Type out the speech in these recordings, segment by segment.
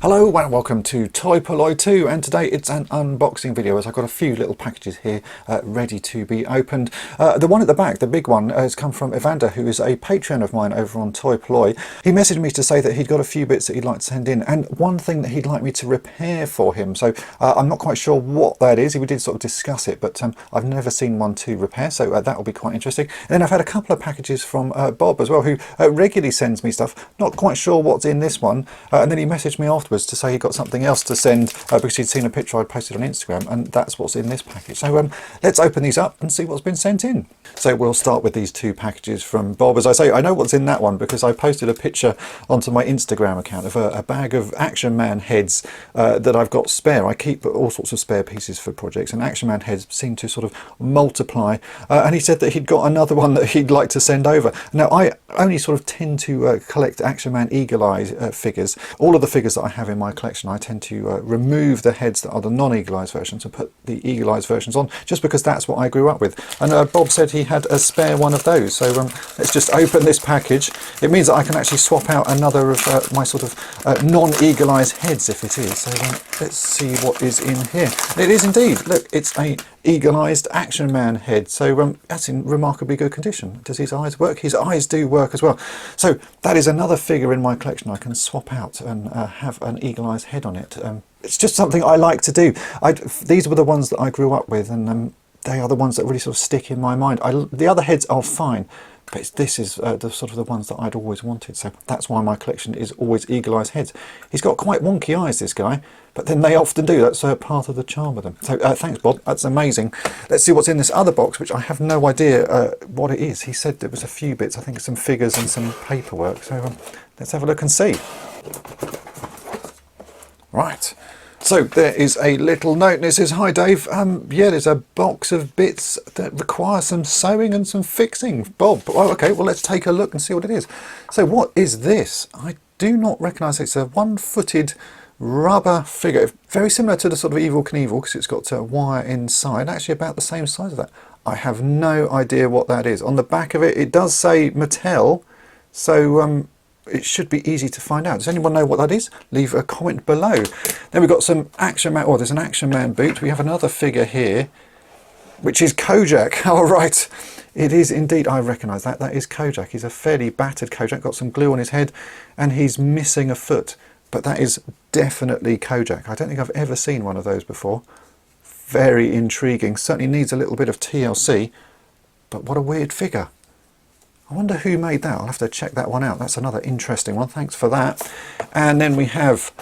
Hello and welcome to Polloi Two, and today it's an unboxing video as I've got a few little packages here ready to be opened. The one at the back, the big one, has come from Evander, who is a Patreon of mine over on toy-polloi. He messaged me to say that he'd got a few bits that he'd like to send in, and one thing that he'd like me to repair for him. So I'm not quite sure what that is. We did sort of discuss it, but I've never seen one to repair, so that will be quite interesting. And then I've had a couple of packages from Bob as well, who regularly sends me stuff. Not quite sure what's in this one, and then he messaged me afterwards to say he got something else to send because he'd seen a picture I posted on Instagram, and that's what's in this package. So let's open these up and see what's been sent in. So we'll start with these two packages from Bob. As I say, I know what's in that one because I posted a picture onto my Instagram account of a bag of Action Man heads that I've got spare. I keep all sorts of spare pieces for projects, and Action Man heads seem to sort of multiply, and he said that he'd got another one that he'd like to send over. Now I only sort of tend to collect Action Man Eagle Eye figures. All of the figures that I have in my collection, I tend to remove the heads that are the non-Eagle Eyes versions and put the Eagle Eyes versions on, just because that's what I grew up with. And Bob said he had a spare one of those, so let's just open this package. It means that I can actually swap out another of my sort of non-Eagle Eyes heads if it is. So let's see what is in here. And it is indeed, look, it's a eagle-eyed Action Man head, so that's in remarkably good condition. Does his eyes work? His eyes do work as well. So that is another figure in my collection I can swap out and have an eagle-eyed head on it. It's just something I like to do. These were the ones that I grew up with, and they are the ones that really sort of stick in my mind. The other heads are fine, but this is the sort of the ones that I'd always wanted, so that's why my collection is always eagle-eyed heads. He's got quite wonky eyes, this guy, but then they often do. That's part of the charm of them. So thanks, Bob, that's amazing. Let's see what's in this other box, which I have no idea what it is. He said there was a few bits, I think some figures and some paperwork, so let's have a look and see. Right. So there is a little note, and it says, "Hi Dave, yeah, there's a box of bits that require some sewing and some fixing." Bob, oh, okay, well let's take a look and see what it is. So what is this? I do not recognise it. It's a one-footed rubber figure, very similar to the sort of Evel Knievel because it's got a wire inside, actually about the same size of that. I have no idea what that is. On the back of it, it does say Mattel, so it should be easy to find out. Does anyone know what that is? Leave a comment below. Then we've got some Action Man, there's an Action Man boot. We have another figure here, which is Kojak. All right, it is indeed, I recognise that. That is Kojak. He's a fairly battered Kojak, got some glue on his head, and he's missing a foot. But that is definitely Kojak. I don't think I've ever seen one of those before. Very intriguing. Certainly needs a little bit of TLC, but what a weird figure. I wonder who made that. I'll have to check that one out. That's another interesting one. Thanks for that. And then we have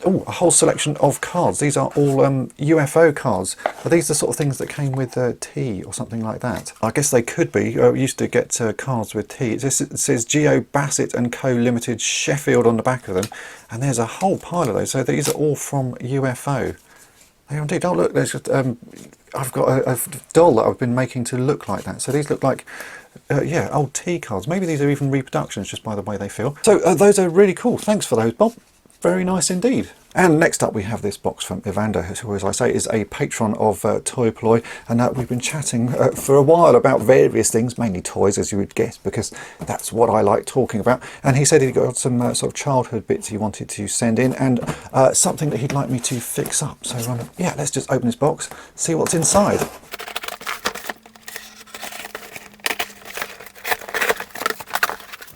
a whole selection of cards. These are all UFO cards. Are these the sort of things that came with tea or something like that? I guess they could be. We used to get cards with tea. It says Geo Bassett and Co Limited Sheffield on the back of them, and there's a whole pile of those. So these are all from UFO. They are indeed. Oh look, there's just, I've got a doll that I've been making to look like that. So these look like yeah, old tea cards. Maybe these are even reproductions just by the way they feel. So those are really cool. Thanks for those, Bob. Very nice indeed. And next up we have this box from Evander, who, as I say, is a patron of toy-polloi, and we've been chatting for a while about various things, mainly toys as you would guess, because that's what I like talking about. And he said he'd got some sort of childhood bits he wanted to send in, and something that he'd like me to fix up. So yeah, let's just open this box, see what's inside.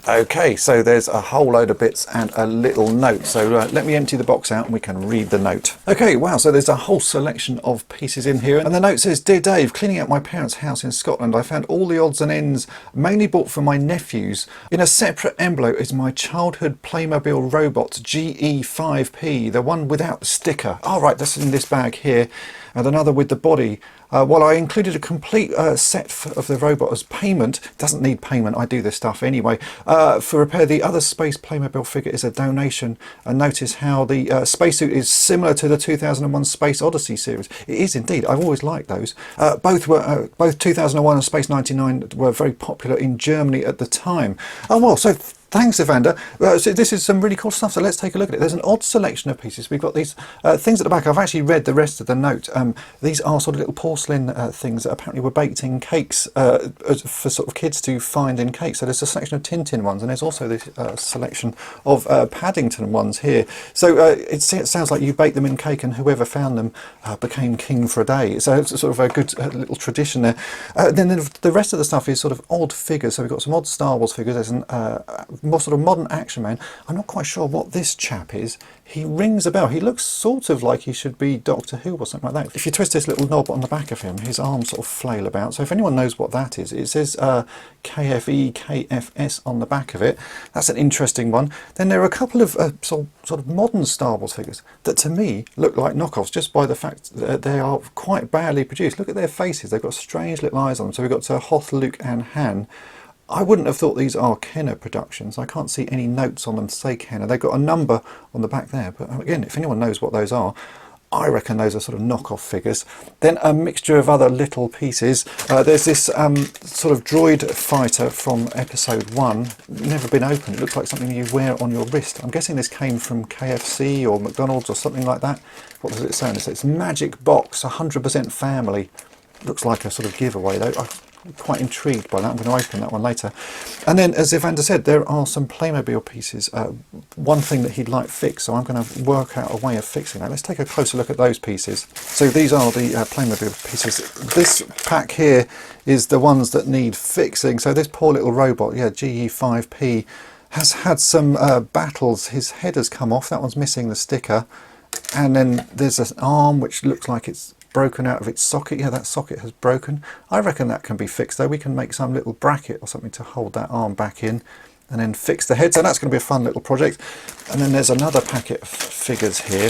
Okay, so there's a whole load of bits and a little note. So let me empty the box out and we can read the note. Okay, wow, so there's a whole selection of pieces in here. And the note says, "Dear Dave, cleaning out my parents' house in Scotland, I found all the odds and ends, mainly bought for my nephews. In a separate envelope is my childhood Playmobil robot GE5P, the one without the sticker." Oh, right, that's in this bag here. And another with the body. While I included a complete set of the robot as payment, doesn't need payment, I do this stuff anyway, for repair, the other Space Playmobil figure is a donation. And notice how the spacesuit is similar to the 2001 Space Odyssey series. It is indeed, I've always liked those. Both 2001 and Space 99 were very popular in Germany at the time. Oh well, so Thanks, Evander. So this is some really cool stuff, so let's take a look at it. There's an odd selection of pieces. We've got these things at the back. I've actually read the rest of the note. These are sort of little porcelain things that apparently were baked in cakes for sort of kids to find in cakes. So there's a selection of Tintin ones, and there's also this selection of Paddington ones here. So it sounds like you baked them in cake, and whoever found them became king for a day. So it's sort of a good little tradition there. Then the rest of the stuff is sort of odd figures. So we've got some odd Star Wars figures. There's an more sort of modern action man. I'm not quite sure what this chap is. He rings a bell. He looks sort of like he should be Doctor Who or something like that. If you twist this little knob on the back of him, his arms sort of flail about. So if anyone knows what that is, it says KFE, KFS on the back of it. That's an interesting one. Then there are a couple of sort of modern Star Wars figures that to me look like knockoffs just by the fact that they are quite badly produced. Look at their faces. They've got strange little eyes on them. So we've got Hoth, Luke and Han. I wouldn't have thought these are Kenner productions. I can't see any notes on them to say Kenner. They've got a number on the back there, but again, if anyone knows what those are, I reckon those are sort of knockoff figures. Then a mixture of other little pieces. There's this sort of droid fighter from episode 1, never been opened. It looks like something you wear on your wrist. I'm guessing this came from KFC or McDonald's or something like that. What does it say? It's Magic Box, 100% family. Looks like a sort of giveaway though. I'm quite intrigued by that. I'm going to open that one later. And then, as Evander said, there are some Playmobil pieces. One thing that he'd like fixed, so I'm going to work out a way of fixing that. Let's take a closer look at those pieces. So these are the Playmobil pieces. This pack here is the ones that need fixing. So this poor little robot, yeah, GE5P, has had some battles. His head has come off. That one's missing the sticker. And then there's an arm which looks like it's broken out of its socket. Yeah, that socket has broken. I reckon that can be fixed though. We can make some little bracket or something to hold that arm back in and then fix the head. So that's going to be a fun little project. And then there's another packet of figures here,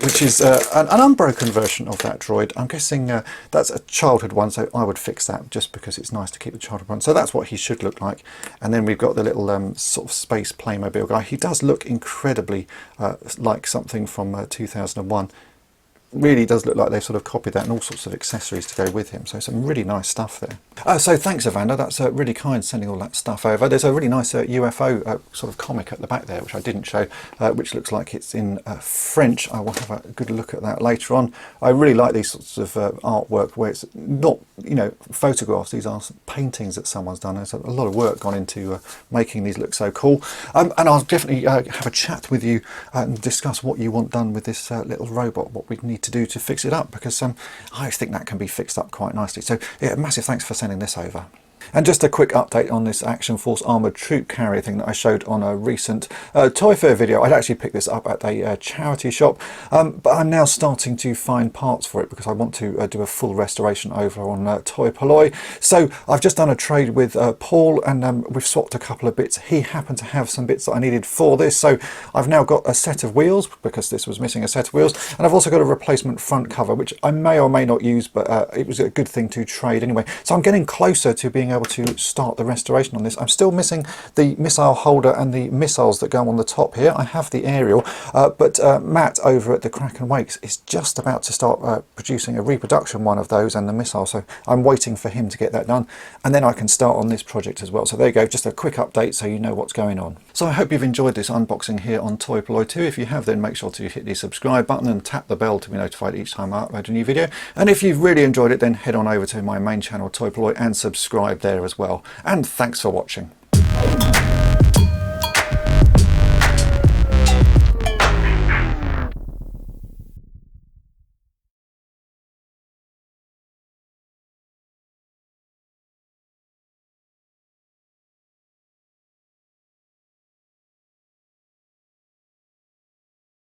which is an unbroken version of that droid. I'm guessing that's a childhood one, so I would fix that just because it's nice to keep the childhood one. So that's what he should look like. And then we've got the little sort of space Playmobil guy. He does look incredibly like something from 2001. Really does look like they've sort of copied that and all sorts of accessories to go with him. So some really nice stuff there. So thanks, Evander. That's really kind, sending all that stuff over. There's a really nice UFO sort of comic at the back there, which I didn't show, which looks like it's in French. I will have a good look at that later on. I really like these sorts of artwork where it's not, you know, photographs. These are paintings that someone's done. There's a lot of work gone into making these look so cool. And I'll definitely have a chat with you and discuss what you want done with this little robot, what we need to do to fix it up, because I think that can be fixed up quite nicely. So yeah, massive thanks for sending this over. And just a quick update on this Action Force Armoured Troop Carrier thing that I showed on a recent Toy Fair video. I'd actually picked this up at a charity shop, but I'm now starting to find parts for it because I want to do a full restoration over on toy-polloi. So I've just done a trade with Paul, and we've swapped a couple of bits. He happened to have some bits that I needed for this, so I've now got a set of wheels because this was missing a set of wheels, and I've also got a replacement front cover, which I may or may not use, but it was a good thing to trade anyway. So I'm getting closer to being able to start the restoration on this. I'm still missing the missile holder and the missiles that go on the top here. I have the aerial, but Matt over at the Kraken Wakes is just about to start producing a reproduction one of those and the missile, so I'm waiting for him to get that done, and then I can start on this project as well. So there you go, just a quick update so you know what's going on. So I hope you've enjoyed this unboxing here on Polloi 2. If you have, then make sure to hit the subscribe button and tap the bell to be notified each time I upload a new video. And if you've really enjoyed it, then head on over to my main channel Polloi and subscribe there as well. And thanks for watching.